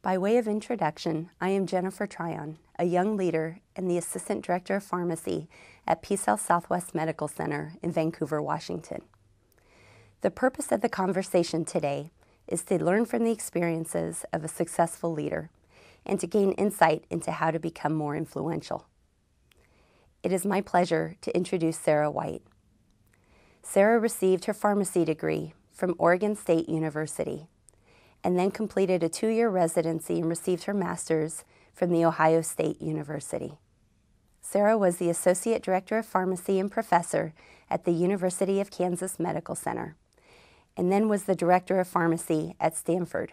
By way of introduction, I am Jennifer Tryon, a young leader and the Assistant Director of Pharmacy at PeaceHealth Southwest Medical Center in Vancouver, Washington. The purpose of the conversation today is to learn from the experiences of a successful leader and to gain insight into how to become more influential. It is my pleasure to introduce Sara White. Sara received her pharmacy degree from Oregon State University and then completed a 2-year residency and received her master's from the Ohio State University. Sara was the Associate Director of Pharmacy and Professor at the University of Kansas Medical Center, and then was the Director of Pharmacy at Stanford.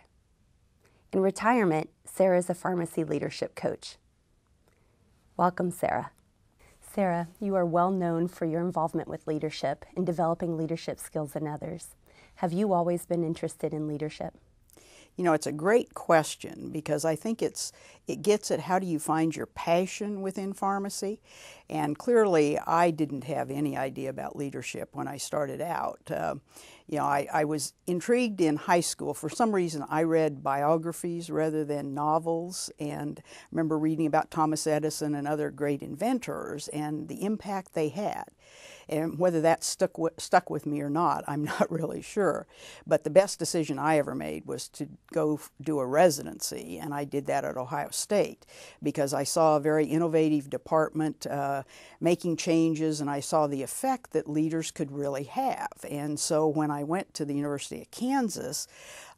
In retirement, Sara is a pharmacy leadership coach. Welcome, Sara. Sara, you are well known for your involvement with leadership and developing leadership skills in others. Have you always been interested in leadership? You know, it's a great question because I think it gets at how do you find your passion within pharmacy. And clearly, I didn't have any idea about leadership when I started out. I was intrigued in high school. For some reason, I read biographies rather than novels, and I remember reading about Thomas Edison and other great inventors and the impact they had. And whether that stuck with me or not, I'm not really sure. But the best decision I ever made was to go do a residency, and I did that at Ohio State because I saw a very innovative department making changes, and I saw the effect that leaders could really have. And so when I went to the University of Kansas,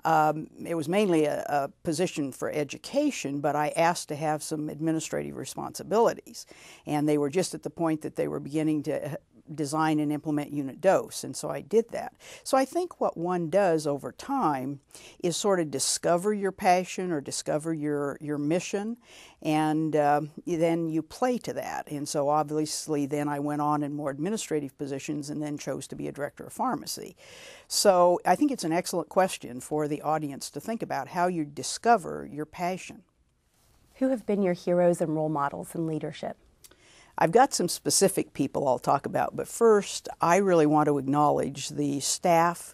it was mainly a position for education, but I asked to have some administrative responsibilities. And they were just at the point that they were beginning to design and implement unit dose, and so I did that. So I think what one does over time is sort of discover your passion or discover your mission, and then you play to that. And so obviously then I went on in more administrative positions and then chose to be a director of pharmacy. So I think it's an excellent question for the audience to think about how you discover your passion. Who have been your heroes and role models in leadership? I've got some specific people I'll talk about, but first I really want to acknowledge the staff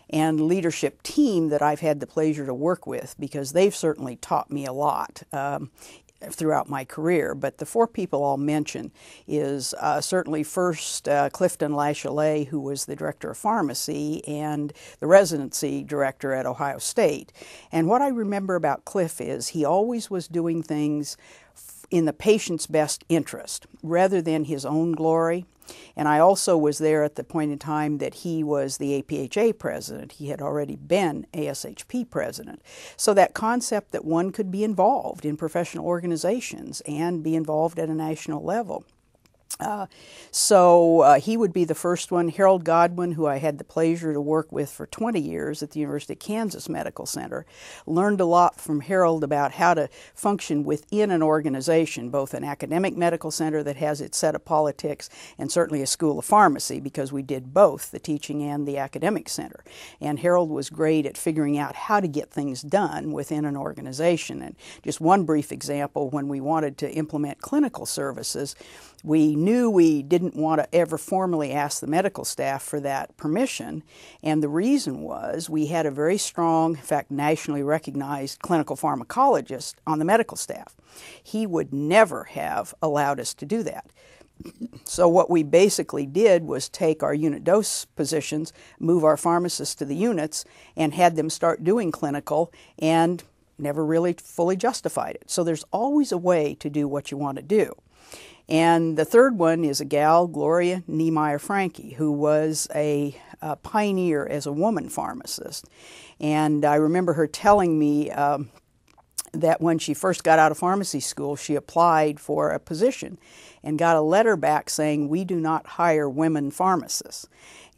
and leadership team that I've had the pleasure to work with because they've certainly taught me a lot throughout my career. But the 4 people I'll mention is certainly first Clifton Lachelet, who was the director of pharmacy and the residency director at Ohio State. And what I remember about Cliff is he always was doing things in the patient's best interest rather than his own glory. And I also was there at the point in time that he was the APHA president. He had already been ASHP president. So that concept that one could be involved in professional organizations and be involved at a national level. So he would be the first one. Harold Godwin, who I had the pleasure to work with for 20 years at the University of Kansas Medical Center, learned a lot from Harold about how to function within an organization, both an academic medical center that has its set of politics and certainly a school of pharmacy, because we did both the teaching and the academic center. And Harold was great at figuring out how to get things done within an organization. And just one brief example, when we wanted to implement clinical services, we knew we didn't want to ever formally ask the medical staff for that permission, and the reason was we had a very strong, in fact, nationally recognized clinical pharmacologist on the medical staff. He would never have allowed us to do that. So what we basically did was take our unit dose positions, move our pharmacists to the units, and had them start doing clinical, and never really fully justified it. So there's always a way to do what you want to do. And the third one is a gal, Gloria Niemeyer-Franke, who was a pioneer as a woman pharmacist. And I remember her telling me that when she first got out of pharmacy school, she applied for a position and got a letter back saying, "We do not hire women pharmacists."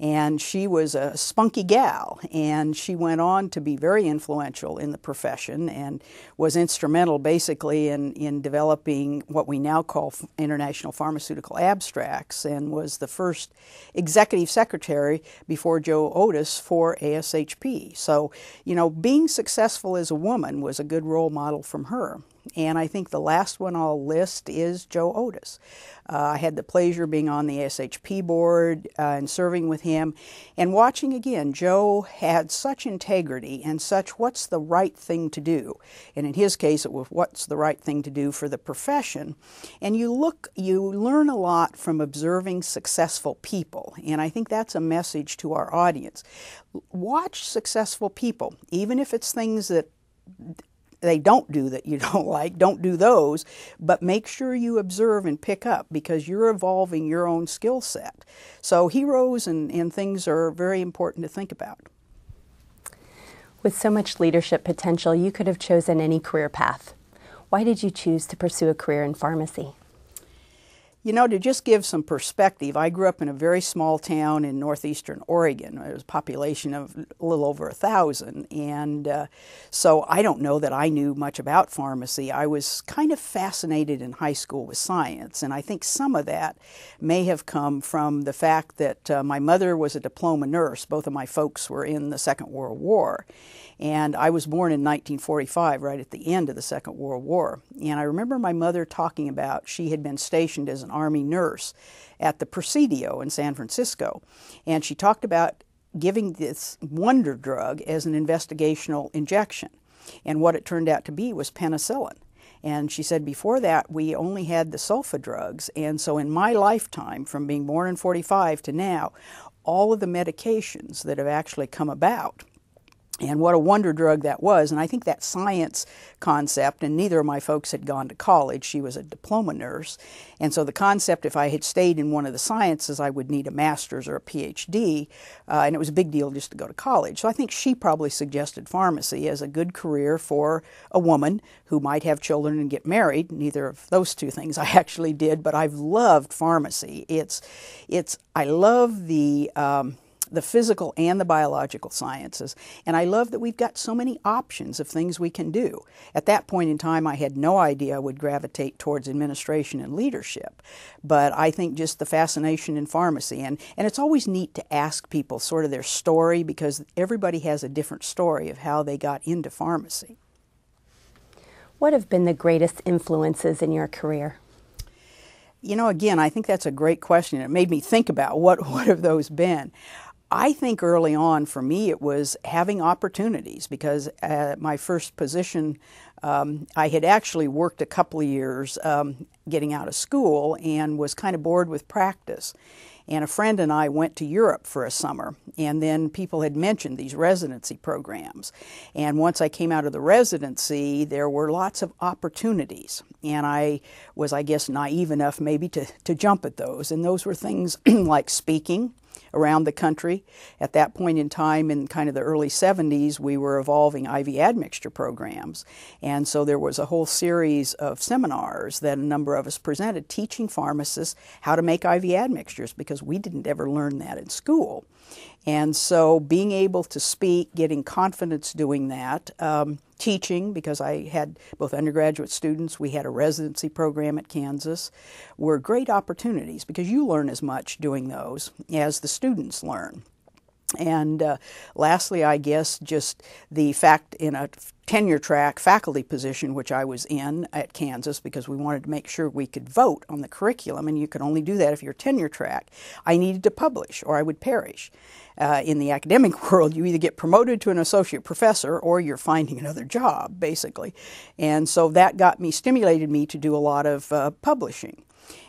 And she was a spunky gal, and she went on to be very influential in the profession and was instrumental basically in developing what we now call international pharmaceutical abstracts, and was the first executive secretary before Joe Otis for ASHP. So, you know, being successful as a woman was a good role model from her. And I think the last one I'll list is Joe Otis. I had the pleasure of being on the ASHP board and serving with him, and watching again, Joe had such integrity and such what's the right thing to do. And in his case, it was what's the right thing to do for the profession. And you learn a lot from observing successful people. And I think that's a message to our audience. Watch successful people, even if it's things that they don't do that you don't like, don't do those, but make sure you observe and pick up because you're evolving your own skill set. So heroes and things are very important to think about. With so much leadership potential, you could have chosen any career path. Why did you choose to pursue a career in pharmacy? You know, to just give some perspective, I grew up in a very small town in northeastern Oregon. It was a population of a little over 1,000. And so I don't know that I knew much about pharmacy. I was kind of fascinated in high school with science. And I think some of that may have come from the fact that my mother was a diploma nurse. Both of my folks were in the Second World War. And I was born in 1945, right at the end of the Second World War. And I remember my mother talking about she had been stationed as an Army nurse at the Presidio in San Francisco. And she talked about giving this wonder drug as an investigational injection. And what it turned out to be was penicillin. And she said before that we only had the sulfa drugs. And so in my lifetime, from being born in 45 to now, all of the medications that have actually come about, and what a wonder drug that was. And I think that science concept, and neither of my folks had gone to college. She was a diploma nurse. And so the concept, if I had stayed in one of the sciences, I would need a master's or a PhD. And it was a big deal just to go to college. So I think she probably suggested pharmacy as a good career for a woman who might have children and get married. Neither of those two things I actually did, but I've loved pharmacy. I love the physical and the biological sciences. And I love that we've got so many options of things we can do. At that point in time, I had no idea I would gravitate towards administration and leadership. But I think just the fascination in pharmacy. And it's always neat to ask people sort of their story because everybody has a different story of how they got into pharmacy. What have been the greatest influences in your career? You know, again, I think that's a great question. It made me think about what have those been. I think early on for me it was having opportunities because my first position, I had actually worked a couple of years getting out of school and was kind of bored with practice. And a friend and I went to Europe for a summer, and then people had mentioned these residency programs. And once I came out of the residency, there were lots of opportunities. And I was, I guess, naive enough maybe to jump at those. And those were things like speaking around the country. At that point in time, in kind of the early 70s, we were evolving IV admixture programs. And so there was a whole series of seminars that a number of us presented teaching pharmacists how to make IV admixtures because we didn't ever learn that in school. And so being able to speak, getting confidence doing that, teaching, because I had both undergraduate students, we had a residency program at Kansas, were great opportunities because you learn as much doing those as the students learn. And lastly, I guess just the fact in a tenure track faculty position, which I was in at Kansas because we wanted to make sure we could vote on the curriculum, and you can only do that if you're tenure track. I needed to publish or I would perish. In the academic world, you either get promoted to an associate professor or you're finding another job, basically. And so that stimulated me to do a lot of publishing.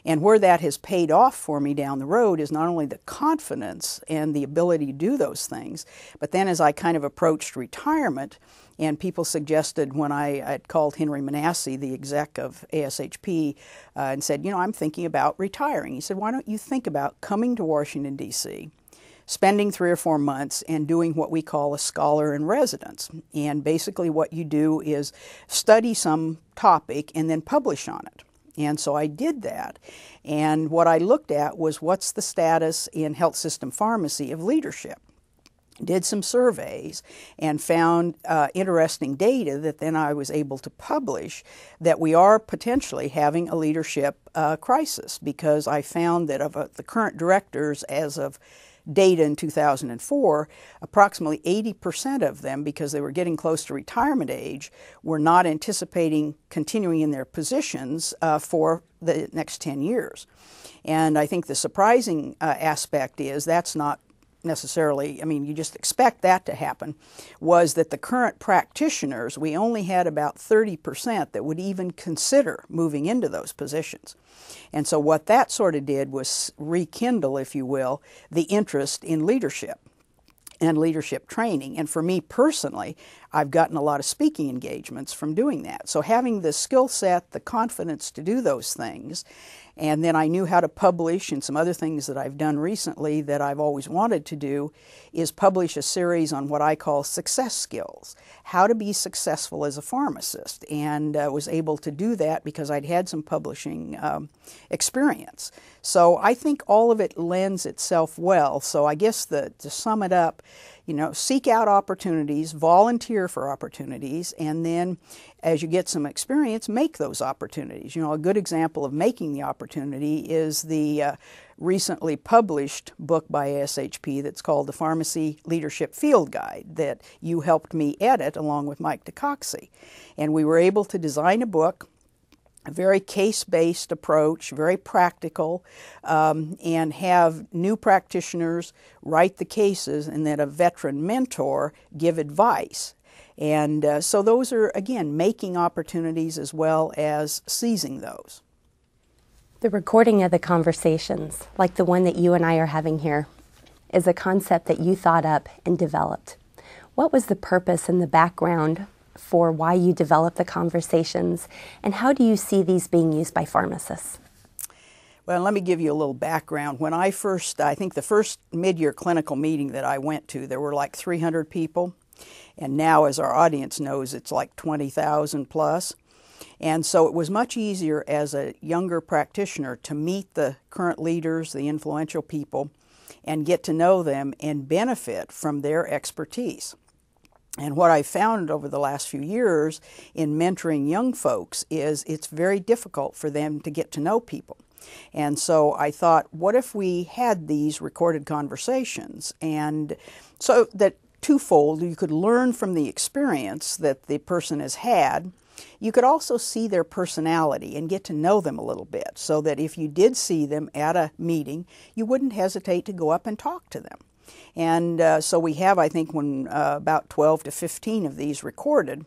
And where that has paid off for me down the road is not only the confidence and the ability to do those things, but then as I kind of approached retirement, and people suggested when I'd called Henry Manasseh, the exec of ASHP, and said, you know, I'm thinking about retiring. He said, why don't you think about coming to Washington, D.C., spending 3 or 4 months and doing what we call a scholar in residence. And basically what you do is study some topic and then publish on it. And so I did that. And what I looked at was what's the status in health system pharmacy of leadership. Did some surveys and found interesting data that then I was able to publish that we are potentially having a leadership crisis because I found that of the current directors as of data in 2004, approximately 80% of them, because they were getting close to retirement age, were not anticipating continuing in their positions for the next 10 years. And I think the surprising aspect is that's not necessarily, I mean, you just expect that to happen, was that the current practitioners, we only had about 30% that would even consider moving into those positions. And so what that sort of did was rekindle, if you will, the interest in leadership and leadership training. And for me personally, I've gotten a lot of speaking engagements from doing that. So having the skill set, the confidence to do those things, and then I knew how to publish, and some other things that I've done recently that I've always wanted to do is publish a series on what I call success skills, how to be successful as a pharmacist, and was able to do that because I'd had some publishing experience. So I think all of it lends itself well. So I guess to sum it up, you know, seek out opportunities, volunteer for opportunities, and then as you get some experience, make those opportunities. You know, a good example of making the opportunity is the recently published book by ASHP that's called the Pharmacy Leadership Field Guide that you helped me edit along with Mike DeCoxey. And we were able to design a book, a very case-based approach, very practical, and have new practitioners write the cases and then a veteran mentor give advice. And so those are, again, making opportunities as well as seizing those. The recording of the conversations, like the one that you and I are having here, is a concept that you thought up and developed. What was the purpose and the background for why you developed the conversations, and how do you see these being used by pharmacists? Well, let me give you a little background. When I think the first mid-year clinical meeting that I went to, there were like 300 people. And now, as our audience knows, it's like 20,000 plus. And so it was much easier as a younger practitioner to meet the current leaders, the influential people, and get to know them and benefit from their expertise. And what I found over the last few years in mentoring young folks is it's very difficult for them to get to know people. And so I thought, what if we had these recorded conversations? And so that twofold, you could learn from the experience that the person has had. You could also see their personality and get to know them a little bit, so that if you did see them at a meeting, you wouldn't hesitate to go up and talk to them. And so we have, I think, about 12 to 15 of these recorded.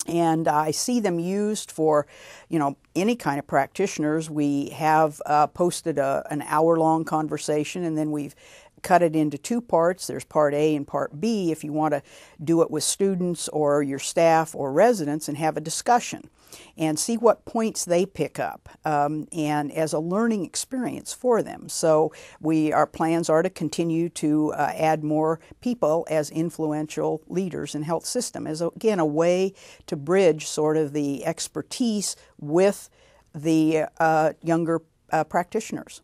And I see them used for, you know, any kind of practitioners. We have posted an hour-long conversation, and then we've cut it into two parts. There's part A and part B if you want to do it with students or your staff or residents and have a discussion and see what points they pick up and as a learning experience for them. So our plans are to continue to add more people as influential leaders in health system as, again, a way to bridge sort of the expertise with the younger practitioners.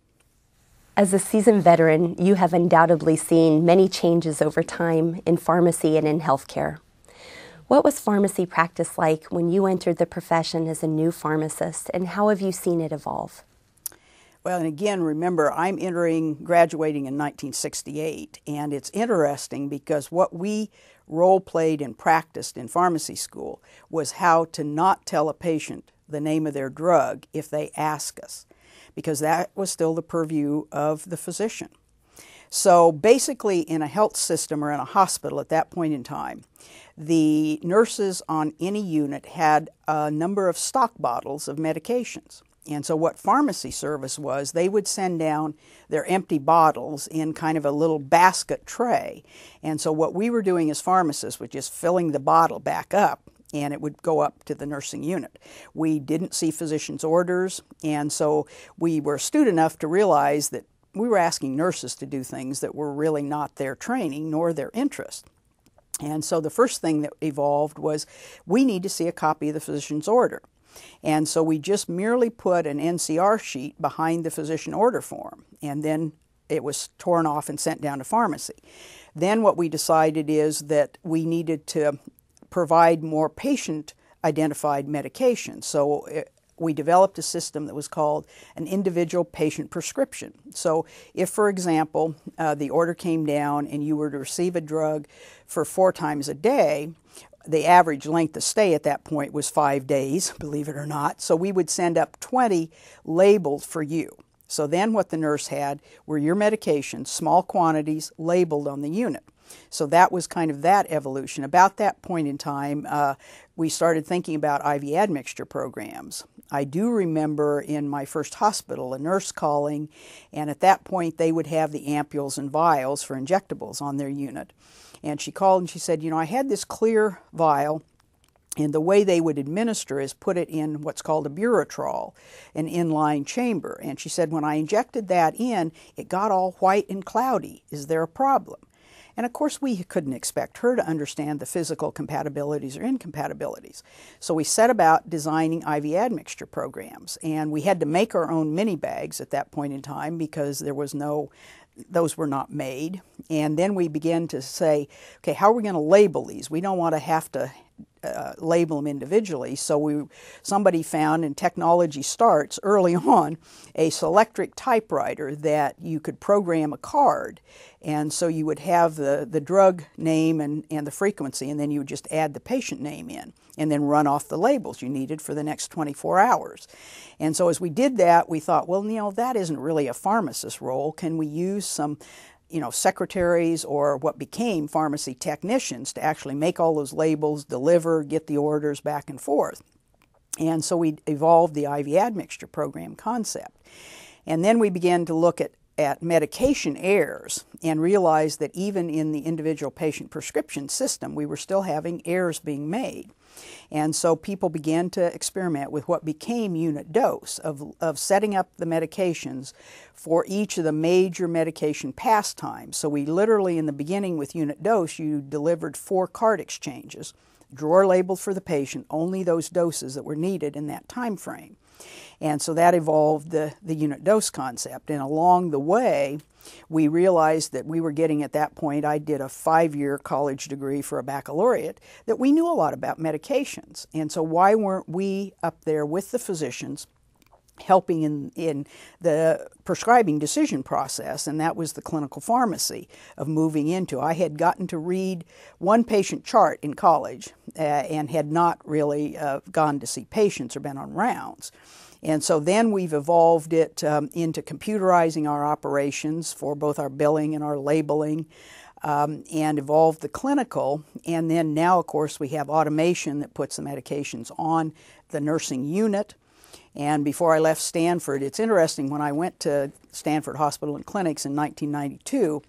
As a seasoned veteran, you have undoubtedly seen many changes over time in pharmacy and in healthcare. What was pharmacy practice like when you entered the profession as a new pharmacist, and how have you seen it evolve? Well, and again, remember, I'm graduating in 1968, and it's interesting because what we role-played and practiced in pharmacy school was how to not tell a patient the name of their drug if they ask us, because that was still the purview of the physician. So basically, in a health system or in a hospital at that point in time, the nurses on any unit had a number of stock bottles of medications. And so what pharmacy service was, they would send down their empty bottles in kind of a little basket tray. And so what we were doing as pharmacists was just filling the bottle back up, and it would go up to the nursing unit. We didn't see physicians' orders, and so we were astute enough to realize that we were asking nurses to do things that were really not their training nor their interest. And so the first thing that evolved was we need to see a copy of the physician's order. And so we just merely put an NCR sheet behind the physician order form, and then it was torn off and sent down to pharmacy. Then what we decided is that we needed to provide more patient-identified medication. So we developed a system that was called an individual patient prescription. So if, for example, the order came down and you were to receive a drug for 4 times a day, the average length of stay at that point was 5 days, believe it or not. So we would send up 20 labeled for you. So then what the nurse had were your medications, small quantities, labeled on the unit. So that was kind of that evolution. About that point in time, we started thinking about IV admixture programs. I do remember in my first hospital a nurse calling, and at that point they would have the ampules and vials for injectables on their unit. And she called and she said, I had this clear vial, and the way they would administer is put it in what's called a buretrol, an inline chamber. And she said, when I injected that in, it got all white and cloudy. Is there a problem? And of course, we couldn't expect her to understand the physical compatibilities or incompatibilities. So we set about designing IV admixture programs. And we had to make our own mini bags at that point in time because there was those were not made. And then we began to say, okay, how are we going to label these? We don't want to have to label them individually. So somebody found, and technology starts early on, a Selectric typewriter that you could program a card. And so you would have the drug name and the frequency, and then you would just add the patient name in and then run off the labels you needed for the next 24 hours. And so as we did that, we thought, well, that isn't really a pharmacist role. Can we use some secretaries or what became pharmacy technicians to actually make all those labels, deliver, get the orders back and forth? And so we evolved the IV admixture program concept. And then we began to look at medication errors and realized that even in the individual patient prescription system, we were still having errors being made. And so people began to experiment with what became unit dose of setting up the medications for each of the major medication pastimes. So we literally, in the beginning with unit dose, you delivered 4 card exchanges, drawer labeled for the patient, only those doses that were needed in that time frame. And so that evolved the unit dose concept. And along the way, we realized that we were getting, at that point, I did a 5-year college degree for a baccalaureate, that we knew a lot about medications. And so why weren't we up there with the physicians helping in the prescribing decision process? And that was the clinical pharmacy of moving into. I had gotten to read one patient chart in college and had not really gone to see patients or been on rounds. And so then we've evolved it into computerizing our operations for both our billing and our labeling, and evolved the clinical. And then now, of course, we have automation that puts the medications on the nursing unit. And before I left Stanford, it's interesting, when I went to Stanford Hospital and Clinics in 1992,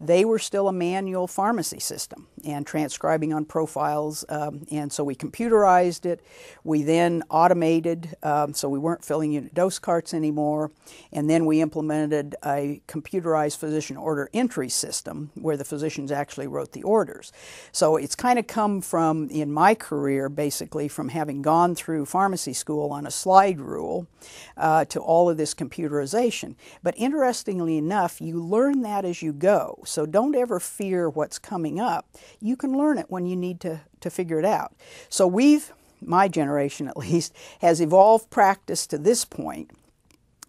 they were still a manual pharmacy system and transcribing on profiles. And so we computerized it. We then automated, so we weren't filling unit dose carts anymore. And then we implemented a computerized physician order entry system where the physicians actually wrote the orders. So it's kind of come from, in my career, basically from having gone through pharmacy school on a slide rule to all of this computerization. But interestingly enough, you learn that as you go. So don't ever fear what's coming up. You can learn it when you need to figure it out. So my generation at least, has evolved practice to this point.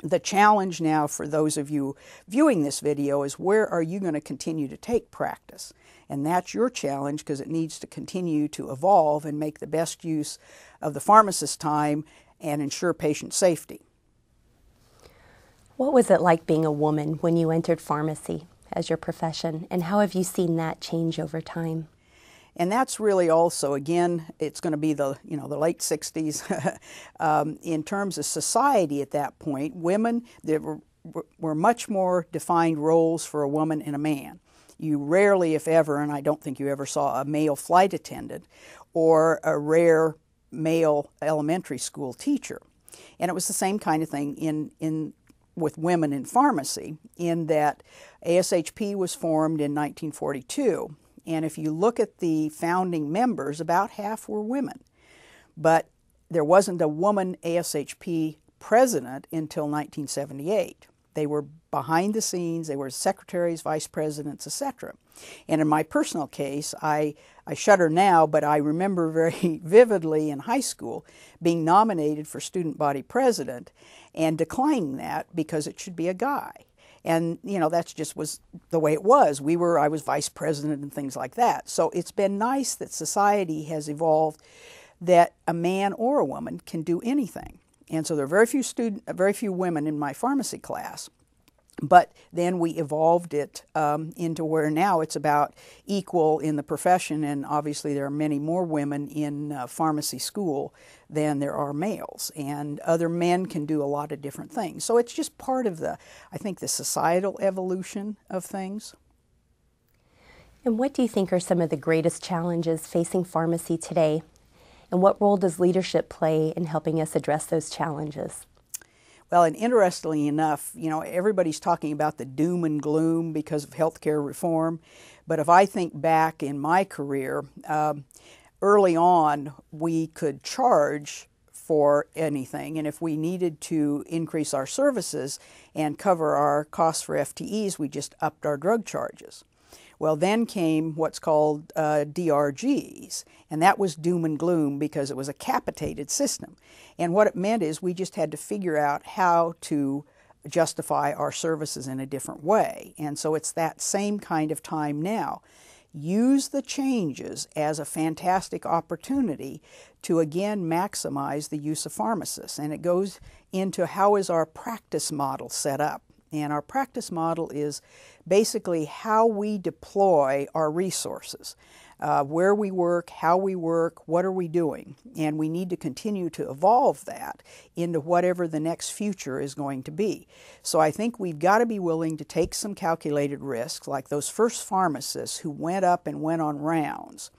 The challenge now for those of you viewing this video is, where are you going to continue to take practice? And that's your challenge, because it needs to continue to evolve and make the best use of the pharmacist's time and ensure patient safety. What was it like being a woman when you entered pharmacy as your profession, and how have you seen that change over time? And that's really also, again, it's going to be the late 60s. In terms of society at that point, women, there were much more defined roles for a woman and a man. You rarely, if ever, and I don't think you ever saw a male flight attendant or a rare male elementary school teacher. And it was the same kind of thing with women in pharmacy, in that ASHP was formed in 1942. And if you look at the founding members, about half were women. But there wasn't a woman ASHP president until 1978. They were behind the scenes, they were secretaries, vice presidents, etc. And in my personal case, I shudder now, but I remember very vividly in high school being nominated for student body president and declining that because it should be a guy. And, that's just was the way it was. I was vice president and things like that. So it's been nice that society has evolved that a man or a woman can do anything. And so there are very few women in my pharmacy class. But then we evolved it into where now it's about equal in the profession, and obviously there are many more women in pharmacy school than there are males, and other men can do a lot of different things. So it's just part of I think, the societal evolution of things. And what do you think are some of the greatest challenges facing pharmacy today? And what role does leadership play in helping us address those challenges? Well, and interestingly enough, everybody's talking about the doom and gloom because of healthcare reform. But if I think back in my career, early on, we could charge for anything. And if we needed to increase our services and cover our costs for FTEs, we just upped our drug charges. Well, then came what's called DRGs, and that was doom and gloom because it was a capitated system. And what it meant is we just had to figure out how to justify our services in a different way. And so it's that same kind of time now. Use the changes as a fantastic opportunity to again maximize the use of pharmacists. And it goes into how is our practice model set up. And our practice model is basically how we deploy our resources, where we work, how we work, what are we doing. And we need to continue to evolve that into whatever the next future is going to be. So I think we've got to be willing to take some calculated risks, like those first pharmacists who went up and went on rounds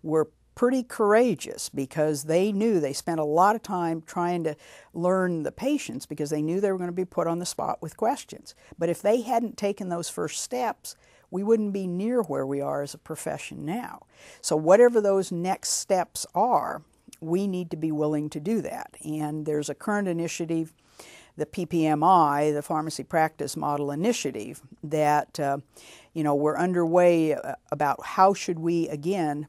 were pretty courageous because they knew they spent a lot of time trying to learn the patients because they knew they were going to be put on the spot with questions. But if they hadn't taken those first steps, we wouldn't be near where we are as a profession now. So whatever those next steps are, we need to be willing to do that. And there's a current initiative, the PPMI, the Pharmacy Practice Model Initiative, that we're underway about how should we, again,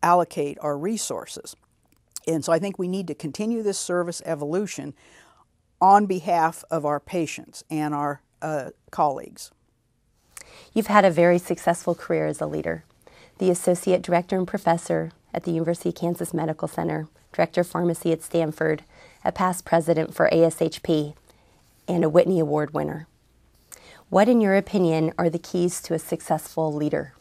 allocate our resources. And so I think we need to continue this service evolution on behalf of our patients and our colleagues. You've had a very successful career as a leader. The Associate Director and Professor at the University of Kansas Medical Center, Director of Pharmacy at Stanford, a past president for ASHP, and a Whitney Award winner. What, in your opinion, are the keys to a successful leader?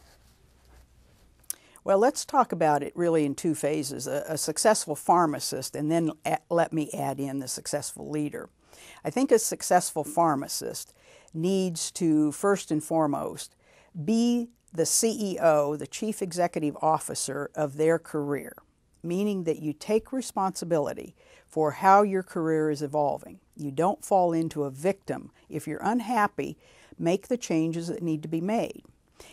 Well, let's talk about it really in two phases, a successful pharmacist, and then let me add in the successful leader. I think a successful pharmacist needs to, first and foremost, be the CEO, the Chief Executive Officer of their career, meaning that you take responsibility for how your career is evolving. You don't fall into a victim. If you're unhappy, make the changes that need to be made.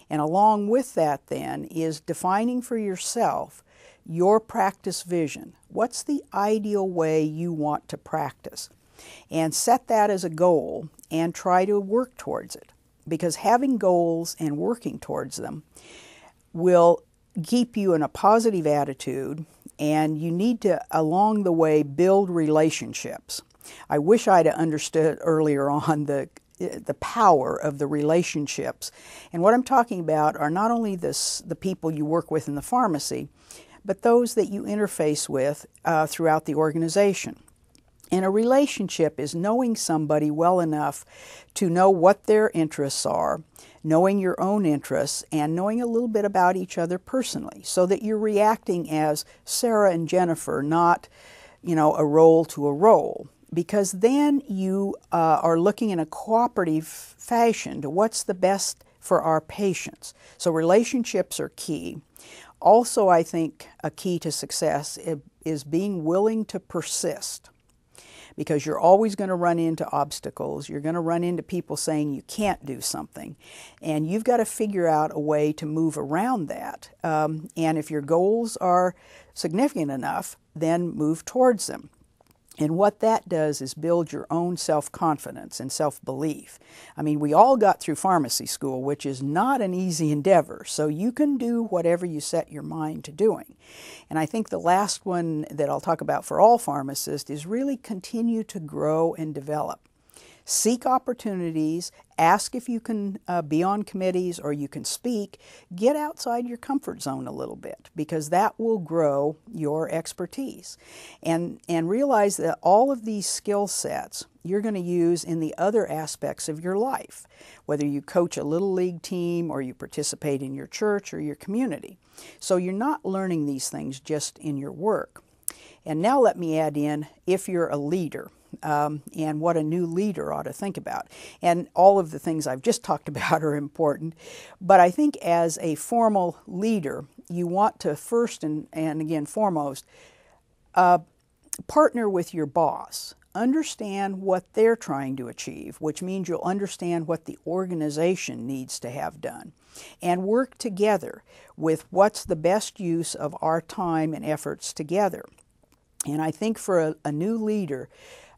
And along with that then is defining for yourself your practice vision. What's the ideal way you want to practice? And set that as a goal and try to work towards it. Because having goals and working towards them will keep you in a positive attitude, and you need to, along the way, build relationships. I wish I'd understood earlier on the power of the relationships. And what I'm talking about are not only the people you work with in the pharmacy, but those that you interface with throughout the organization. And a relationship is knowing somebody well enough to know what their interests are, knowing your own interests, and knowing a little bit about each other personally, so that you're reacting as Sarah and Jennifer, not, a role to a role. Because then you are looking in a cooperative fashion to what's the best for our patients. So relationships are key. Also, I think a key to success is being willing to persist. Because you're always going to run into obstacles. You're going to run into people saying you can't do something. And you've got to figure out a way to move around that. And if your goals are significant enough, then move towards them. And what that does is build your own self-confidence and self-belief. I mean, we all got through pharmacy school, which is not an easy endeavor. So you can do whatever you set your mind to doing. And I think the last one that I'll talk about for all pharmacists is really continue to grow and develop. Seek opportunities, ask if you can be on committees or you can speak. Get outside your comfort zone a little bit, because that will grow your expertise. And realize that all of these skill sets you're going to use in the other aspects of your life, whether you coach a little league team or you participate in your church or your community. So you're not learning these things just in your work. And now let me add in, if you're a leader, and what a new leader ought to think about. And all of the things I've just talked about are important, but I think as a formal leader, you want to first and again foremost, partner with your boss. Understand what they're trying to achieve, which means you'll understand what the organization needs to have done, and work together with what's the best use of our time and efforts together. And I think for a new leader,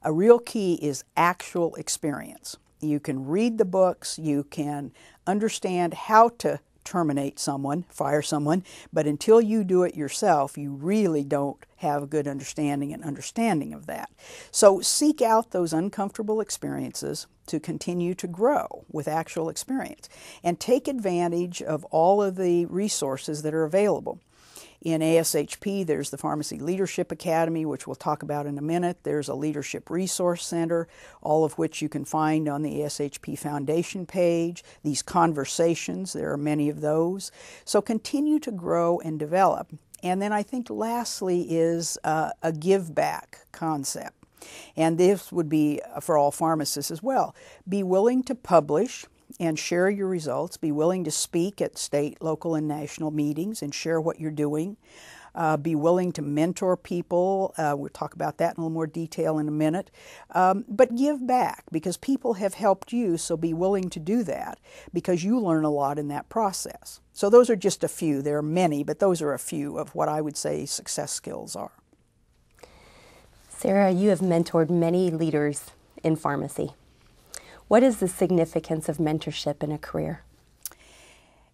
a real key is actual experience. You can read the books, you can understand how to terminate someone, fire someone, but until you do it yourself, you really don't have a good understanding of that. So seek out those uncomfortable experiences to continue to grow with actual experience, and take advantage of all of the resources that are available. In ASHP, there's the Pharmacy Leadership Academy, which we'll talk about in a minute. There's a Leadership Resource Center, all of which you can find on the ASHP Foundation page. These conversations, there are many of those. So continue to grow and develop. And then I think lastly is a give back concept. And this would be for all pharmacists as well. Be willing to publish and share your results. Be willing to speak at state, local, and national meetings and share what you're doing. Be willing to mentor people. We'll talk about that in a little more detail in a minute. But give back, because people have helped you, so be willing to do that, because you learn a lot in that process. So those are just a few. There are many, but those are a few of what I would say success skills are. Sara, you have mentored many leaders in pharmacy. What is the significance of mentorship in a career?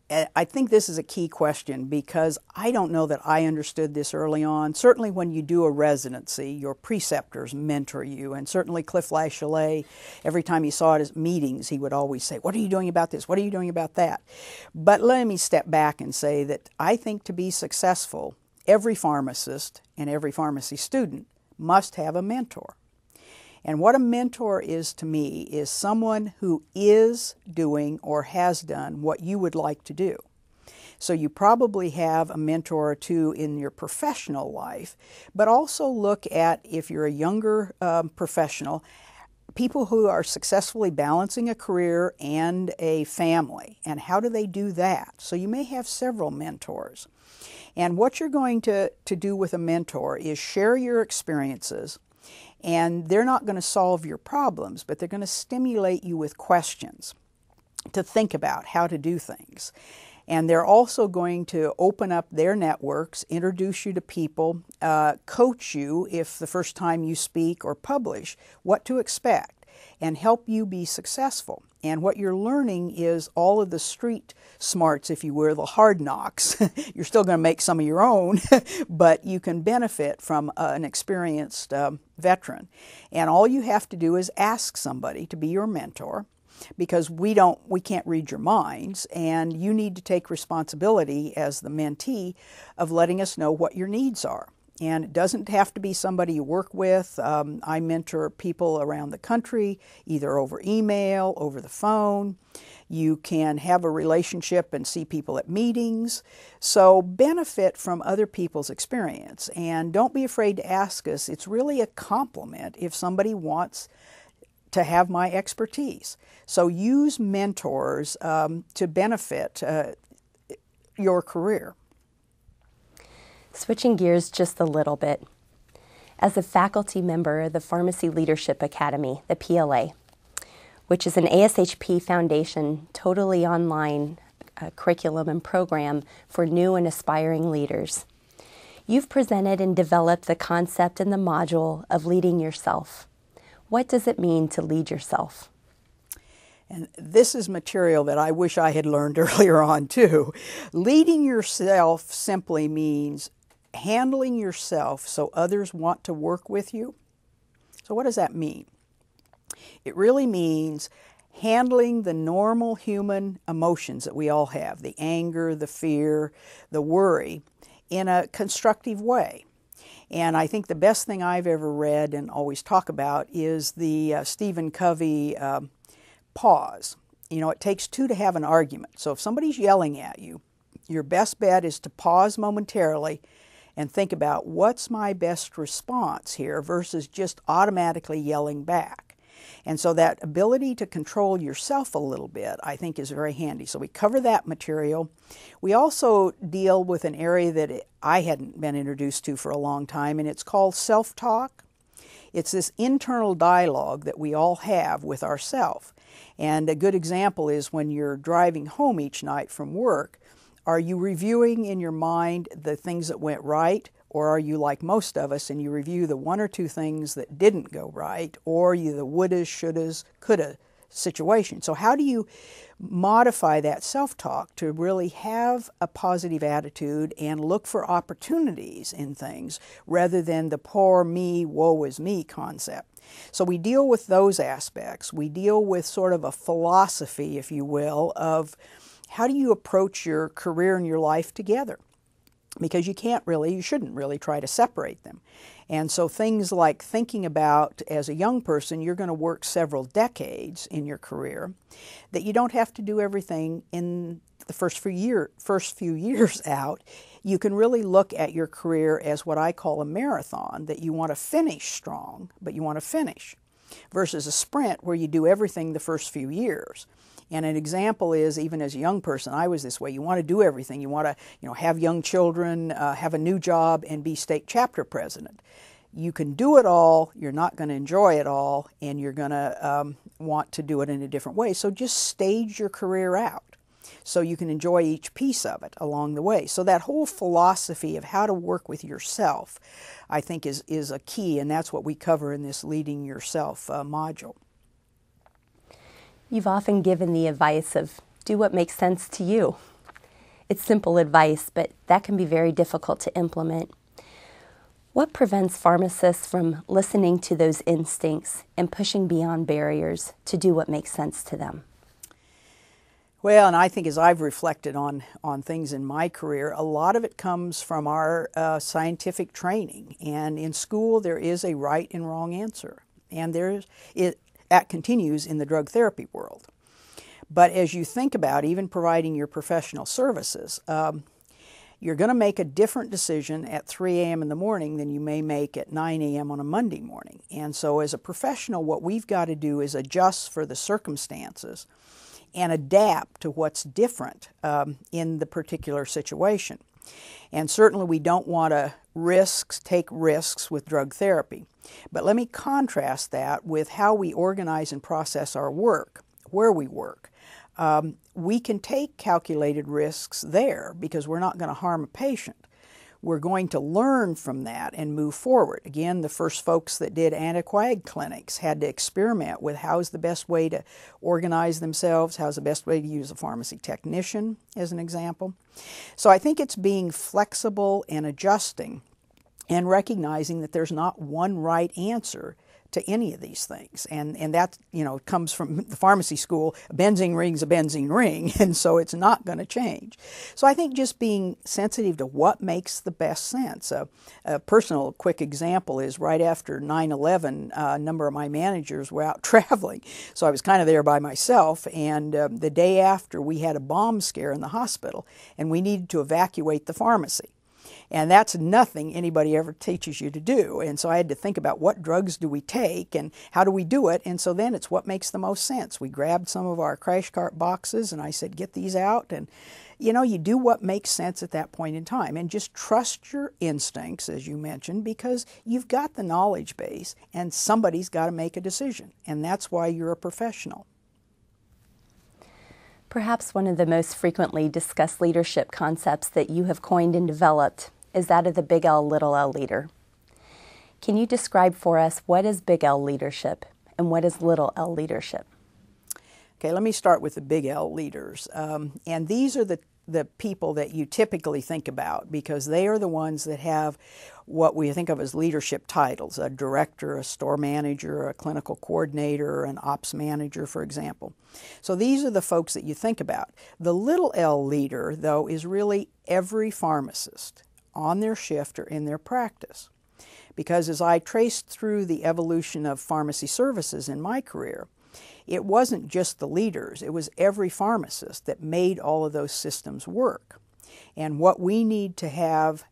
I think this is a key question, because I don't know that I understood this early on. Certainly when you do a residency, your preceptors mentor you, and certainly Cliff Lachalet, every time he saw it at meetings, he would always say, "What are you doing about this? What are you doing about that?" But let me step back and say that I think to be successful, every pharmacist and every pharmacy student must have a mentor. And what a mentor is to me is someone who is doing or has done what you would like to do. So you probably have a mentor or two in your professional life, but also look at, if you're a younger professional, people who are successfully balancing a career and a family, and how do they do that? So you may have several mentors. And what you're going to do with a mentor is share your experiences. And they're not going to solve your problems, but they're going to stimulate you with questions to think about how to do things. And they're also going to open up their networks, introduce you to people, coach you if the first time you speak or publish, what to expect, and help you be successful. And what you're learning is all of the street smarts, if you will, the hard knocks. You're still going to make some of your own, but you can benefit from an experienced veteran. And all you have to do is ask somebody to be your mentor, because we can't read your minds, and you need to take responsibility as the mentee of letting us know what your needs are. And it doesn't have to be somebody you work with. I mentor people around the country, either over email, over the phone. You can have a relationship and see people at meetings. So benefit from other people's experience. And don't be afraid to ask us. It's really a compliment if somebody wants to have my expertise. So use mentors to benefit your career. Switching gears just a little bit. As a faculty member of the Pharmacy Leadership Academy, the PLA, which is an ASHP Foundation totally online curriculum and program for new and aspiring leaders, you've presented and developed the concept and the module of leading yourself. What does it mean to lead yourself? And this is material that I wish I had learned earlier on too. Leading yourself simply means handling yourself so others want to work with you. So what does that mean? It really means handling the normal human emotions that we all have, the anger, the fear, the worry, in a constructive way. And I think the best thing I've ever read and always talk about is the Stephen Covey pause. You know, it takes two to have an argument. So if somebody's yelling at you, your best bet is to pause momentarily and think about what's my best response here versus just automatically yelling back. And so that ability to control yourself a little bit, I think, is very handy. So we cover that material. We also deal with an area that I hadn't been introduced to for a long time, and it's called self-talk. It's this internal dialogue that we all have with ourselves. And a good example is when you're driving home each night from work, are you reviewing in your mind the things that went right? Or are you like most of us and you review the one or two things that didn't go right, or you the wouldas, shouldas, coulda situation? So how do you modify that self-talk to really have a positive attitude and look for opportunities in things rather than the poor me, woe is me concept? So we deal with those aspects. We deal with sort of a philosophy, if you will, of how do you approach your career and your life together? Because you shouldn't really try to separate them. And so things like thinking about, as a young person, you're going to work several decades in your career, that you don't have to do everything in the first few years out. You can really look at your career as what I call a marathon, that you want to finish strong, but you want to finish, versus a sprint where you do everything the first few years. And an example is, even as a young person, I was this way. You want to do everything. You want to, have young children, have a new job, and be state chapter president. You can do it all. You're not going to enjoy it all, and you're going to want to do it in a different way. So just stage your career out so you can enjoy each piece of it along the way. So that whole philosophy of how to work with yourself, I think, is a key, and that's what we cover in this Leading Yourself module. You've often given the advice of do what makes sense to you. It's simple advice, but that can be very difficult to implement. What prevents pharmacists from listening to those instincts and pushing beyond barriers to do what makes sense to them? Well, and I think as I've reflected on things in my career, a lot of it comes from our scientific training. And in school, there is a right and wrong answer. And that continues in the drug therapy world. But as you think about even providing your professional services, you're going to make a different decision at 3 a.m. in the morning than you may make at 9 a.m. on a Monday morning. And so as a professional, what we've got to do is adjust for the circumstances and adapt to what's different in the particular situation. And certainly we don't want to take risks with drug therapy. But let me contrast that with how we organize and process our work, where we work. We can take calculated risks there because we're not going to harm a patient. We're going to learn from that and move forward. Again, the first folks that did anticoag clinics had to experiment with how's the best way to organize themselves, how's the best way to use a pharmacy technician, as an example. So I think it's being flexible and adjusting and recognizing that there's not one right answer to any of these things. And that, comes from the pharmacy school. A benzene ring's a benzene ring, and so it's not going to change. So I think just being sensitive to what makes the best sense. A personal quick example is right after 9/11, a number of my managers were out traveling. So I was kind of there by myself, and the day after we had a bomb scare in the hospital, and we needed to evacuate the pharmacy. And that's nothing anybody ever teaches you to do. And so I had to think about what drugs do we take and how do we do it. And so then it's what makes the most sense. We grabbed some of our crash cart boxes and I said, get these out. And, you do what makes sense at that point in time. And just trust your instincts, as you mentioned, because you've got the knowledge base and somebody's got to make a decision. And that's why you're a professional. Perhaps one of the most frequently discussed leadership concepts that you have coined and developed is that of the big L, little L leader. Can you describe for us what is big L leadership and what is little L leadership? Okay, let me start with the big L leaders. And these are the the people that you typically think about, because they are the ones that have what we think of as leadership titles: a director, a store manager, a clinical coordinator, an ops manager, for example. So these are the folks that you think about. The little L leader, though, is really every pharmacist on their shift or in their practice. Because as I traced through the evolution of pharmacy services in my career, it wasn't just the leaders, it was every pharmacist that made all of those systems work. And what we need to have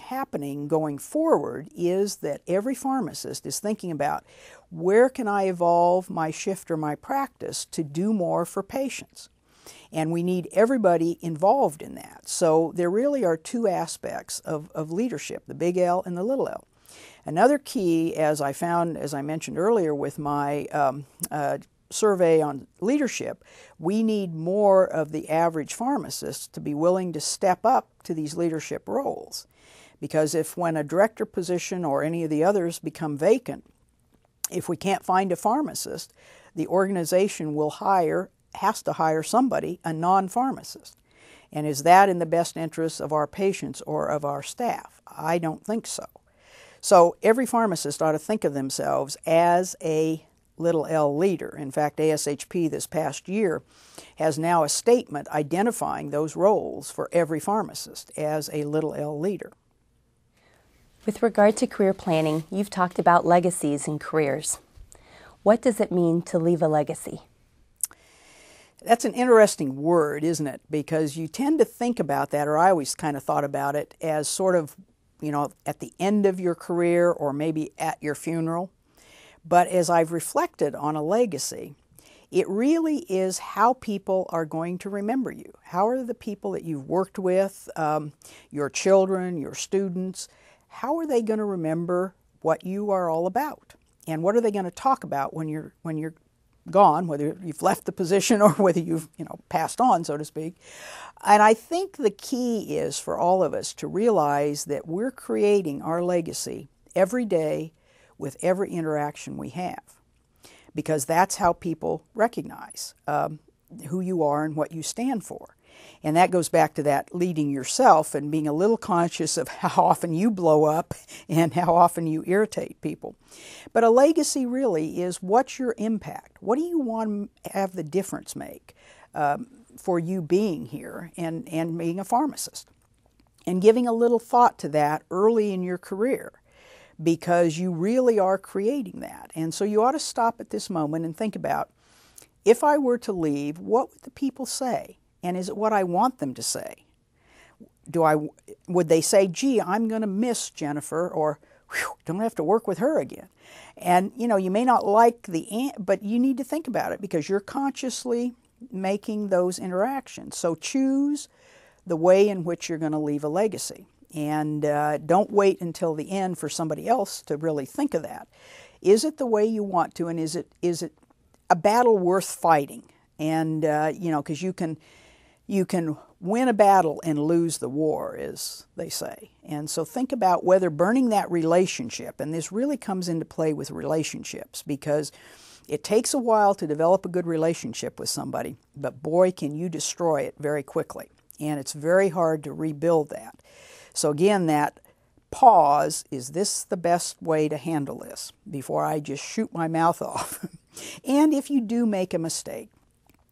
happening going forward is that every pharmacist is thinking about, where can I evolve my shift or my practice to do more for patients? And we need everybody involved in that. So there really are two aspects of leadership, the big L and the little l. Another key, as I found, as I mentioned earlier with my survey on leadership, we need more of the average pharmacists to be willing to step up to these leadership roles. Because when a director position or any of the others become vacant, if we can't find a pharmacist, the organization has to hire somebody, a non-pharmacist. And is that in the best interest of our patients or of our staff? I don't think so. So every pharmacist ought to think of themselves as a little L leader. In fact, ASHP this past year has now a statement identifying those roles for every pharmacist as a little L leader. With regard to career planning, you've talked about legacies in careers. What does it mean to leave a legacy? That's an interesting word, isn't it? Because you tend to think about that, or I always kind of thought about it as sort of, at the end of your career or maybe at your funeral. But as I've reflected on a legacy, it really is how people are going to remember you. How are the people that you've worked with, your children, your students, how are they going to remember what you are all about? And what are they going to talk about when you're gone, whether you've left the position or whether you've passed on, so to speak? And I think the key is for all of us to realize that we're creating our legacy every day with every interaction we have, because that's how people recognize who you are and what you stand for. And that goes back to that leading yourself and being a little conscious of how often you blow up and how often you irritate people. But a legacy really is, what's your impact? What do you want to have the difference make for you being here and being a pharmacist? And giving a little thought to that early in your career, because you really are creating that. And so you ought to stop at this moment and think about, if I were to leave, what would the people say? And is it what I want them to say? Would they say, gee, I'm going to miss Jennifer, or don't have to work with her again? And you may not like but you need to think about it, because you're consciously making those interactions. So choose the way in which you're going to leave a legacy. And don't wait until the end for somebody else to really think of that. Is it the way you want to, and is it a battle worth fighting? And because you can win a battle and lose the war, as they say. And so think about whether burning that relationship, and this really comes into play with relationships, because it takes a while to develop a good relationship with somebody, but boy, can you destroy it very quickly. And it's very hard to rebuild that. So again, that pause, is this the best way to handle this before I just shoot my mouth off? And if you do make a mistake,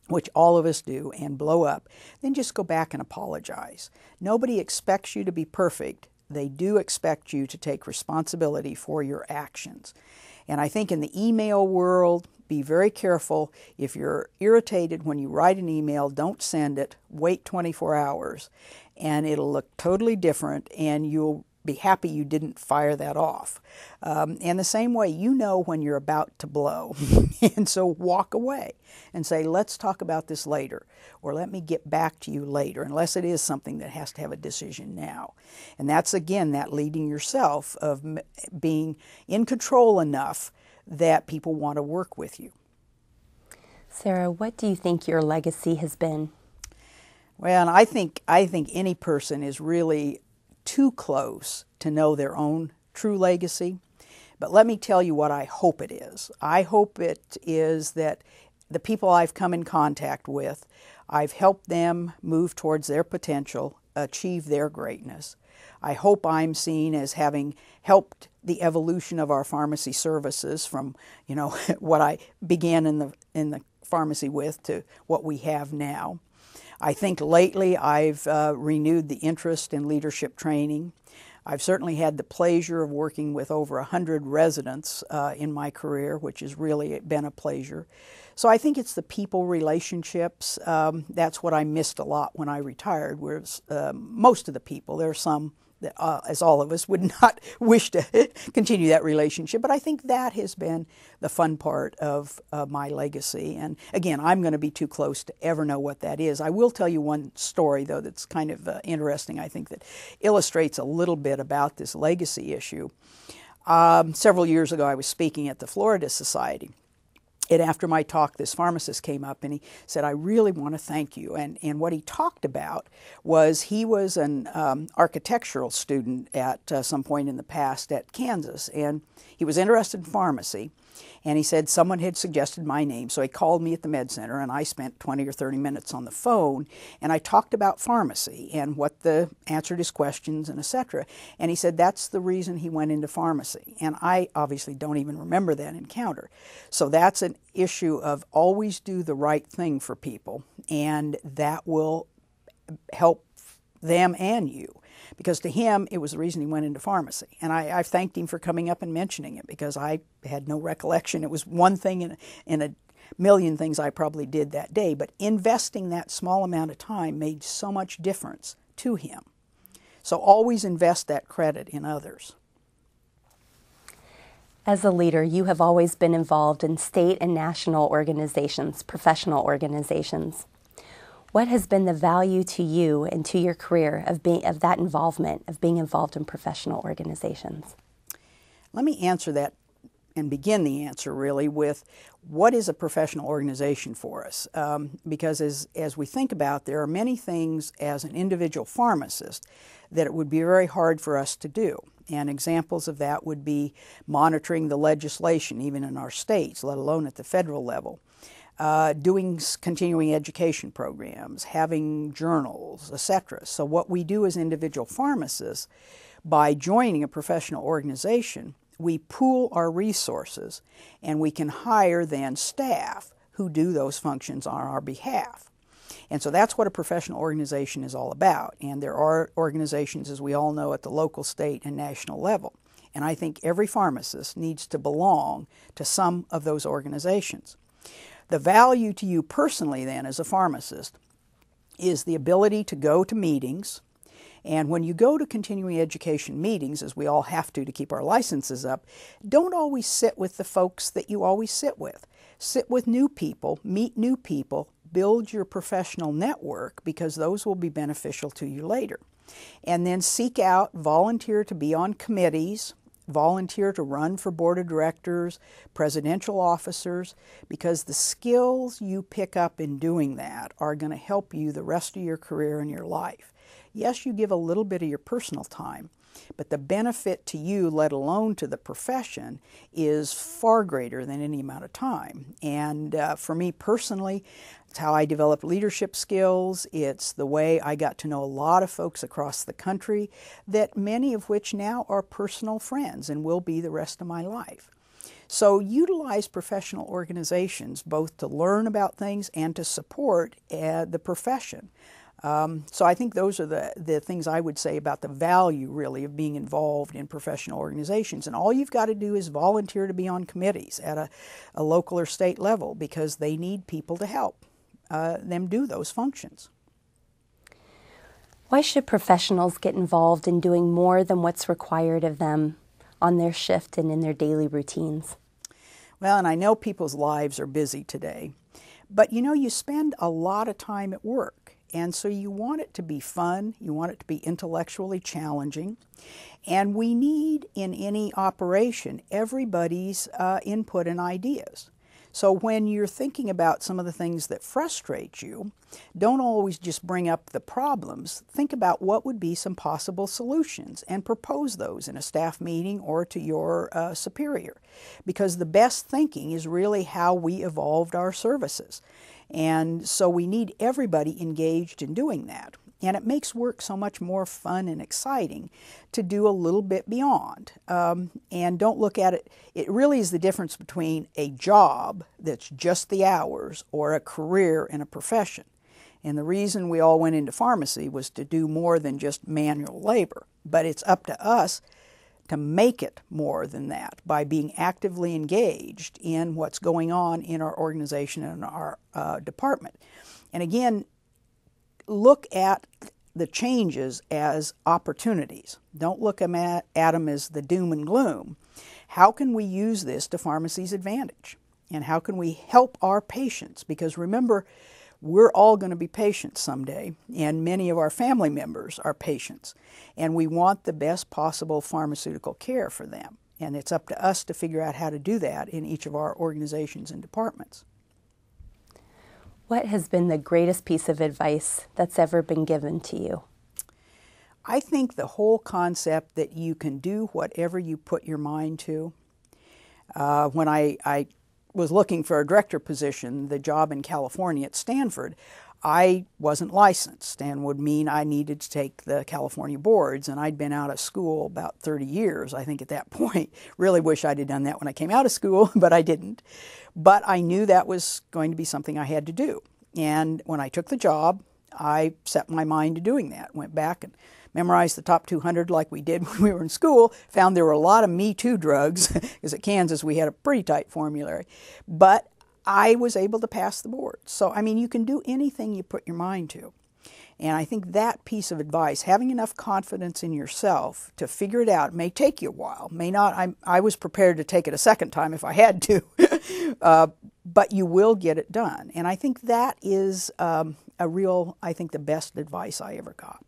which all of us do, and blow up, then just go back and apologize. Nobody expects you to be perfect. They do expect you to take responsibility for your actions. And I think in the email world, be very careful. If you're irritated when you write an email, don't send it. Wait 24 hours, and it'll look totally different, and you'll be happy you didn't fire that off. And the same way, when you're about to blow. And so walk away and say, let's talk about this later, or let me get back to you later, unless it is something that has to have a decision now. And that's, again, that leading yourself, of being in control enough that people want to work with you. Sara, what do you think your legacy has been? Well, I think any person is really too close to know their own true legacy. But let me tell you what I hope it is. I hope it is that the people I've come in contact with I've helped them move towards their potential, achieve their greatness. I hope I'm seen as having helped the evolution of our pharmacy services from, what I began in the pharmacy with to what we have now. I think lately I've renewed the interest in leadership training. I've certainly had the pleasure of working with over 100 residents in my career, which has really been a pleasure. So I think it's the people relationships. That's what I missed a lot when I retired, whereas most of the people, there are some that, as all of us, would not wish to continue that relationship. But I think that has been the fun part of my legacy. And again, I'm going to be too close to ever know what that is. I will tell you one story, though, that's kind of interesting, I think, that illustrates a little bit about this legacy issue. Several years ago, I was speaking at the Florida Society. And after my talk, this pharmacist came up and he said, I really want to thank you. And what he talked about was he was an architectural student at some point in the past at Kansas. And he was interested in pharmacy. And he said someone had suggested my name. So he called me at the med center and I spent 20 or 30 minutes on the phone. And I talked about pharmacy and answered his questions and etc. And he said that's the reason he went into pharmacy. And I obviously don't even remember that encounter. So that's an issue of always do the right thing for people. And that will help them and you. Because to him, it was the reason he went into pharmacy. And I thanked him for coming up and mentioning it because I had no recollection. It was one thing in a million things I probably did that day. But investing that small amount of time made so much difference to him. So always invest that credit in others. As a leader, you have always been involved in state and national organizations, professional organizations. What has been the value to you and to your career of that involvement, of being involved in professional organizations? Let me answer that and begin the answer really with what is a professional organization for us? Because as we think about, there are many things as an individual pharmacist that it would be very hard for us to do. And examples of that would be monitoring the legislation, even in our states, let alone at the federal level. Doing continuing education programs, having journals, etc. So what we do as individual pharmacists, by joining a professional organization, we pool our resources and we can hire then staff who do those functions on our behalf. And so that's what a professional organization is all about. And there are organizations, as we all know, at the local, state, and national level. And I think every pharmacist needs to belong to some of those organizations. The value to you personally then as a pharmacist is the ability to go to meetings. And when you go to continuing education meetings, as we all have to keep our licenses up, don't always sit with the folks that you always sit with. Sit with new people, meet new people, build your professional network because those will be beneficial to you later. And then seek out, volunteer to be on committees, volunteer to run for board of directors, presidential officers, because the skills you pick up in doing that are going to help you the rest of your career and your life. Yes, you give a little bit of your personal time, but the benefit to you, let alone to the profession, is far greater than any amount of time. And for me personally, it's how I developed leadership skills. It's the way I got to know a lot of folks across the country, that many of which now are personal friends and will be the rest of my life. So utilize professional organizations both to learn about things and to support the profession. So I think those are the things I would say about the value, really, of being involved in professional organizations. And all you've got to do is volunteer to be on committees at a local or state level because they need people to help them do those functions. Why should professionals get involved in doing more than what's required of them on their shift and in their daily routines? Well, and I know people's lives are busy today, but you spend a lot of time at work. And so you want it to be fun, you want it to be intellectually challenging, and we need in any operation everybody's input and ideas. So when you're thinking about some of the things that frustrate you, don't always just bring up the problems. Think about what would be some possible solutions and propose those in a staff meeting or to your superior. Because the best thinking is really how we evolved our services. And so we need everybody engaged in doing that. And it makes work so much more fun and exciting to do a little bit beyond. And don't look at it, it really is the difference between a job that's just the hours or a career and a profession. And the reason we all went into pharmacy was to do more than just manual labor. But it's up to us to make it more than that by being actively engaged in what's going on in our organization and our department. And again, look at the changes as opportunities. Don't look at them as the doom and gloom. How can we use this to pharmacy's advantage? And how can we help our patients? Because remember, we're all going to be patients someday, and many of our family members are patients. And we want the best possible pharmaceutical care for them. And it's up to us to figure out how to do that in each of our organizations and departments. What has been the greatest piece of advice that's ever been given to you? I think the whole concept that you can do whatever you put your mind to. When I was looking for a director position, the job in California at Stanford, I wasn't licensed, and would mean I needed to take the California boards, and I'd been out of school about 30 years, I think, at that point. Really wish I'd have done that when I came out of school, but I didn't. But I knew that was going to be something I had to do. And when I took the job, I set my mind to doing that. Went back and memorized the top 200 like we did when we were in school, found there were a lot of Me Too drugs, because at Kansas we had a pretty tight formulary. But I was able to pass the board. So, I mean, you can do anything you put your mind to. And I think that piece of advice, having enough confidence in yourself to figure it out, may take you a while, may not. I was prepared to take it a second time if I had to, but you will get it done. And I think that is I think the best advice I ever got.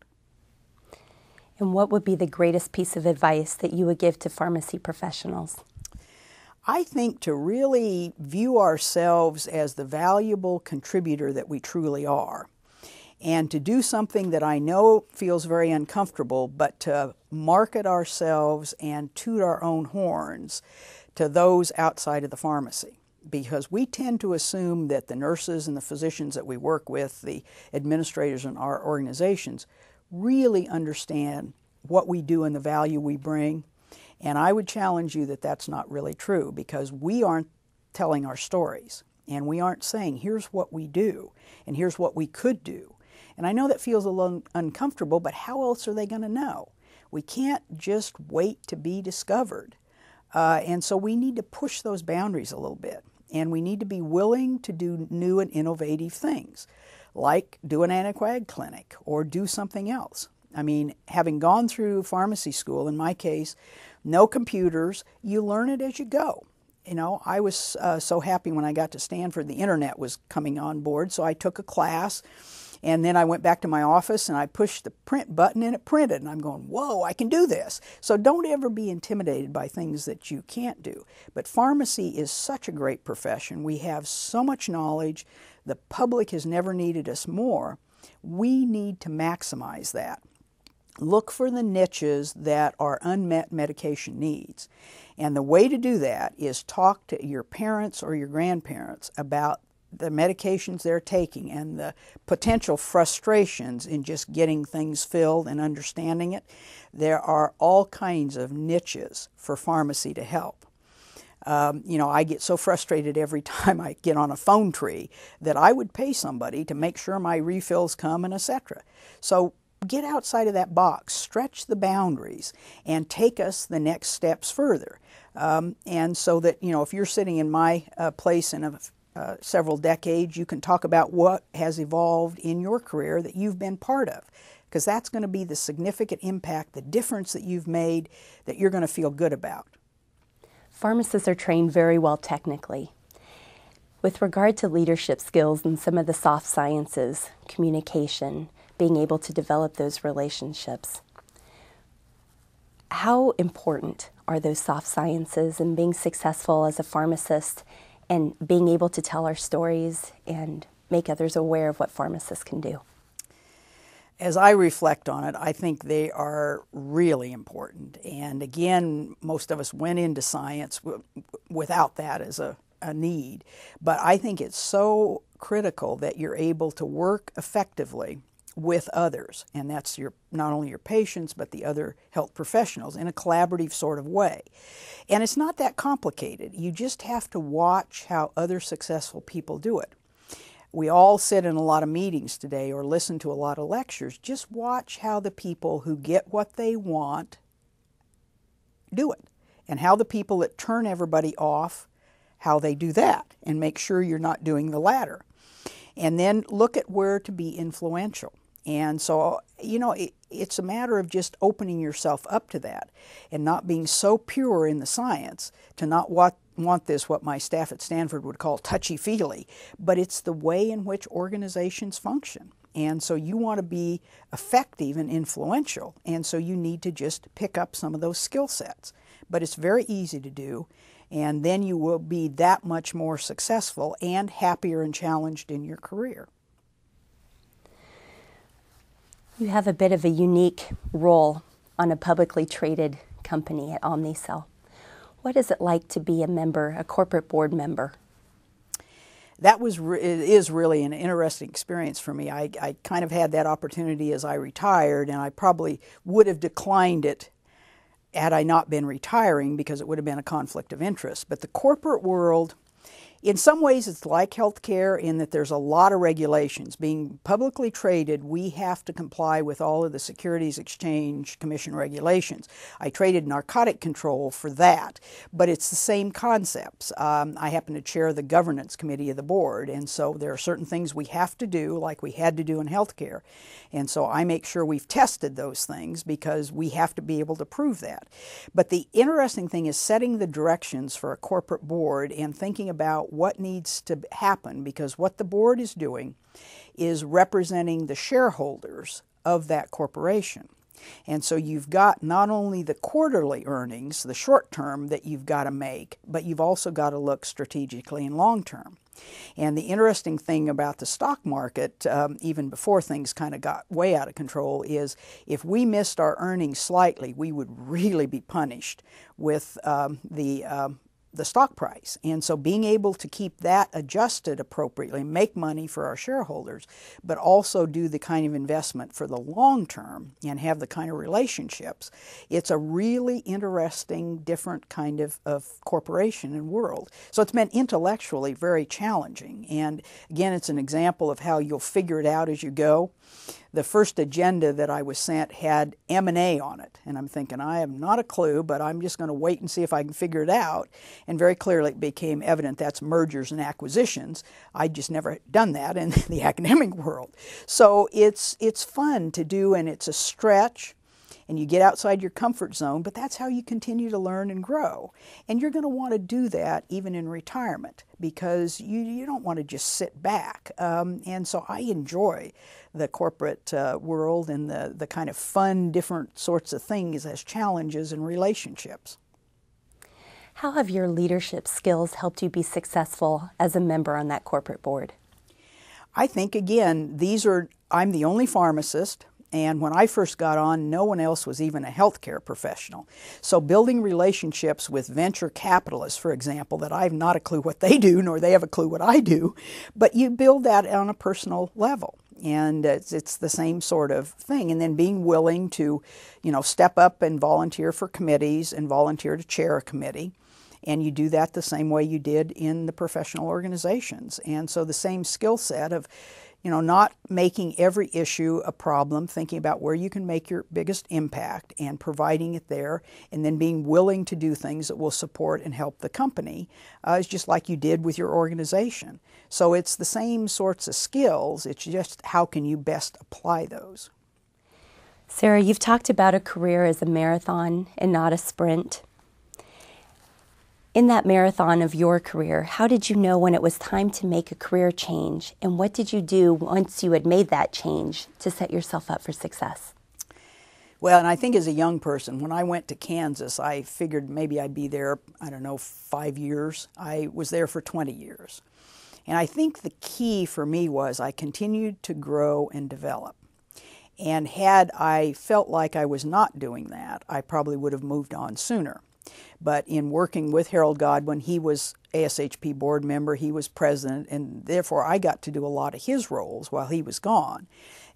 And what would be the greatest piece of advice that you would give to pharmacy professionals? I think to really view ourselves as the valuable contributor that we truly are, and to do something that I know feels very uncomfortable, but to market ourselves and toot our own horns to those outside of the pharmacy. Because we tend to assume that the nurses and the physicians that we work with, the administrators in our organizations, really understand what we do and the value we bring. And I would challenge you that that's not really true, because we aren't telling our stories, and we aren't saying, here's what we do, and here's what we could do. And I know that feels a little uncomfortable, but how else are they going to know? We can't just wait to be discovered. And so we need to push those boundaries a little bit, and we need to be willing to do new and innovative things, like do an anticoag clinic or do something else. I mean, having gone through pharmacy school, in my case, no computers, you learn it as you go. You know, I was so happy when I got to Stanford, the internet was coming on board, so I took a class, and then I went back to my office and I pushed the print button and it printed, and I'm going, whoa, I can do this. So don't ever be intimidated by things that you can't do. But pharmacy is such a great profession. We have so much knowledge. The public has never needed us more. We need to maximize that. Look for the niches that are unmet medication needs. And the way to do that is talk to your parents or your grandparents about the medications they're taking and the potential frustrations in just getting things filled and understanding it. There are all kinds of niches for pharmacy to help. You know, I get so frustrated every time I get on a phone tree that I would pay somebody to make sure my refills come and etc. So get outside of that box, stretch the boundaries, and take us the next steps further. And so that, you know, if you're sitting in my place in several decades, you can talk about what has evolved in your career that you've been part of, because that's going to be the significant impact, the difference that you've made that you're going to feel good about. Pharmacists are trained very well technically. With regard to leadership skills and some of the soft sciences, communication, being able to develop those relationships, how important are those soft sciences and being successful as a pharmacist and being able to tell our stories and make others aware of what pharmacists can do? As I reflect on it, I think they are really important. And again, most of us went into science without that as a a need. But I think it's so critical that you're able to work effectively with others, and that's not only your patients but the other health professionals in a collaborative sort of way. And it's not that complicated. You just have to watch how other successful people do it. We all sit in a lot of meetings today or listen to a lot of lectures. Just watch how the people who get what they want do it, and how the people that turn everybody off, how they do that, and make sure you're not doing the latter. And then look at where to be influential. And so, it's a matter of just opening yourself up to that and not being so pure in the science to not want this, what my staff at Stanford would call touchy-feely, but it's the way in which organizations function. And so you want to be effective and influential, and so you need to just pick up some of those skill sets. But it's very easy to do, and then you will be that much more successful and happier and challenged in your career. You have a bit of a unique role on a publicly traded company at Omnicell. What is it like to be a corporate board member? That is really an interesting experience for me. I kind of had that opportunity as I retired, and I probably would have declined it had I not been retiring because it would have been a conflict of interest. But the corporate world, in some ways, it's like healthcare in that there's a lot of regulations. Being publicly traded, we have to comply with all of the Securities Exchange Commission regulations. I traded narcotic control for that, but it's the same concepts. I happen to chair the governance committee of the board, and so there are certain things we have to do, like we had to do in healthcare. And so I make sure we've tested those things because we have to be able to prove that. But the interesting thing is setting the directions for a corporate board and thinking about what needs to happen, because what the board is doing is representing the shareholders of that corporation. And so you've got not only the quarterly earnings, the short term that you've got to make, but you've also got to look strategically and long term. And the interesting thing about the stock market, even before things kind of got way out of control, is if we missed our earnings slightly, we would really be punished with the stock price. And so being able to keep that adjusted appropriately, make money for our shareholders, but also do the kind of investment for the long term and have the kind of relationships, it's a really interesting, different kind of corporation and world. So it's been intellectually very challenging. And again, it's an example of how you'll figure it out as you go. The first agenda that I was sent had M&A on it, and I'm thinking, I have not a clue, but I'm just going to wait and see if I can figure it out. And very clearly it became evident that's mergers and acquisitions. I'd just never done that in the academic world. So it's fun to do, and it's a stretch, and you get outside your comfort zone, but that's how you continue to learn and grow. And you're going to want to do that even in retirement, because you don't want to just sit back. And so I enjoy the corporate world and the kind of fun, different sorts of things as challenges and relationships. How have your leadership skills helped you be successful as a member on that corporate board? I think, again, I'm the only pharmacist. And when I first got on, no one else was even a healthcare professional. So building relationships with venture capitalists, for example, that I have not a clue what they do, nor they have a clue what I do, but you build that on a personal level. And it's the same sort of thing. And then being willing to, step up and volunteer for committees and volunteer to chair a committee. And you do that the same way you did in the professional organizations. And so the same skill set of, not making every issue a problem, thinking about where you can make your biggest impact and providing it there, and then being willing to do things that will support and help the company is just like you did with your organization. So it's the same sorts of skills, it's just how can you best apply those. Sara, you've talked about a career as a marathon and not a sprint. In that marathon of your career, how did you know when it was time to make a career change? And what did you do once you had made that change to set yourself up for success? Well, and I think as a young person, when I went to Kansas, I figured maybe I'd be there, 5 years. I was there for 20 years. And I think the key for me was I continued to grow and develop. And had I felt like I was not doing that, I probably would have moved on sooner. But in working with Harold Godwin, he was ASHP board member, he was president, and therefore I got to do a lot of his roles while he was gone.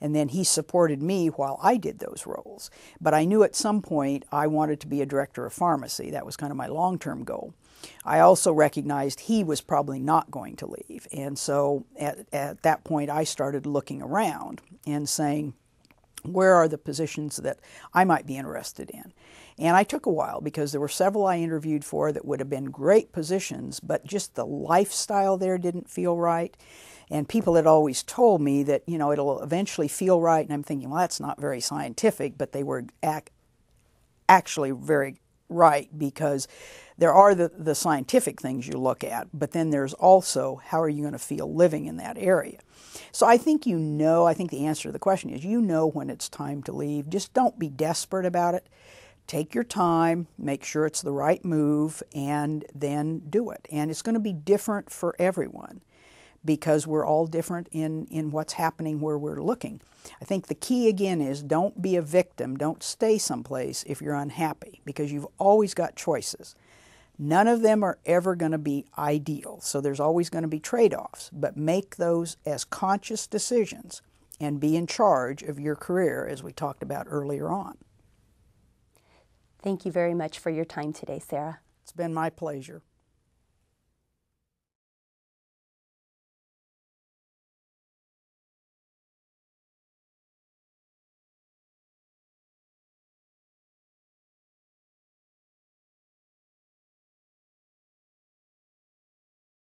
And then he supported me while I did those roles. But I knew at some point I wanted to be a director of pharmacy. That was kind of my long-term goal. I also recognized he was probably not going to leave. And so at that point I started looking around and saying, where are the positions that I might be interested in? And I took a while because there were several I interviewed for that would have been great positions, but just the lifestyle there didn't feel right. And people had always told me that, you know, it'll eventually feel right. And I'm thinking, well, that's not very scientific, but they were actually very right, because there are the scientific things you look at, but then there's also how are you going to feel living in that area. So I think I think the answer to the question is when it's time to leave. Just don't be desperate about it. Take your time, make sure it's the right move, and then do it. And it's going to be different for everyone, because we're all different in what's happening where we're looking. I think the key again is don't be a victim. Don't stay someplace if you're unhappy, because you've always got choices. None of them are ever going to be ideal, so there's always going to be trade-offs, but make those as conscious decisions and be in charge of your career, as we talked about earlier on. Thank you very much for your time today, Sara. It's been my pleasure.